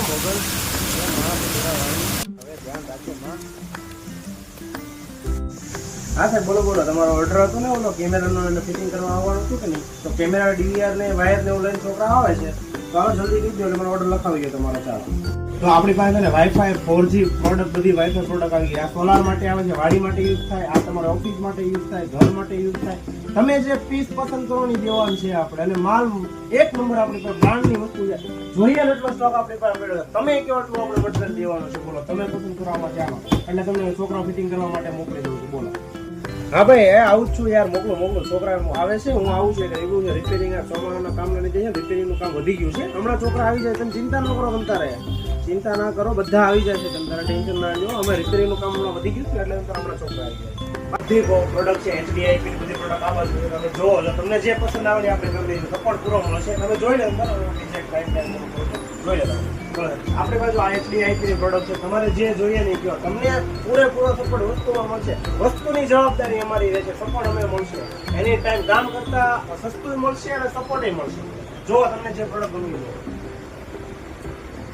મોગલ હવે ધ્યાન રાખજો માં. હા સાહેબ બોલો બોલો. તમારો ઓર્ડર હતો ને ઓલો કેમેરાનો ફિટિંગ કરવા આવવાનું હતું કે નહીં? તો કેમેરા ડીવીઆર ને વાયર ને એવું લઈને છોકરા આવે છે તો હવે જલ્દી કરી દો એટલે મને ઓર્ડર લખાવી ગયો તમારો. ચાલો તો આપણી પાસે છે ને વાઈફાઈ 4G પ્રોડક્ટ, બધી વાઈફાઈ પ્રોડક્ટ આવી ગઈ. આ સોલાર માટે આવે છે, વાડી માટે યુઝ થાય, આ તમારા ઓફિસ માટે યુઝ થાય, ઘર માટે યુઝ થાય. તમે જે પીસ પસંદ કરવાની દેવાની છે આપણે, અને માલ એક નંબર આપણી પાસે બ્રાન્ડની વસ્તુ છે. જોઈએ એટલો સ્ટોક આપણી પાસે મળ્યો. તમે કેવો એટલું આપણે મટીરિયલ દેવાનું છે બોલો. તમે પસંદ કરવામાં ચાલો એટલે તમને છોકરા ફિટિંગ કરવા માટે મોકલી દઉં છું. બોલો. હા ભાઈ આવું જ છું યાર. મોકલો. છોકરા આવે છે, હું આવું છું એટલે એવું છે. રિપેરિંગ ચોમાસાના કામના લીધે છે, રિપેરિંગનું કામ વધી ગયું છે. હમણાં છોકરા આવી જાય, તમે ચિંતા ન કરો. તમતા રહે ચિંતા ના કરો, બધા આવી જાય છે. તમે ટેન્શન ના લો. અમે રિપેરિંગનું કામ હમણાં વધી ગયું છે એટલે હમણાં છોકરા આવી જાય. બધી પ્રોડક્ટ છે, HDI બધી પ્રોડક્ટ આવવા જોઈએ. તમે જો તમને જે પસંદ આવે આપણે કરી દઈશું. સપોર્ટ પૂરો મળશે. તમે જોઈ લો જોઈ લો. આપણી બાજુ આ HDI ની પ્રોડક્ટ છે. તમારે જે જોઈએ નહીં કહો, તમને પૂરેપૂરો સપોર્ટ વસ્તુમાં મળશે. વસ્તુની જવાબદારી અમારી રહેશે. સપોર્ટ અમે મળશે એની ટાઈમ. કામ કરતા સસ્તું મળશે અને સપોર્ટ મળશે. જો તમને જે પ્રોડક્ટ ગમી જાય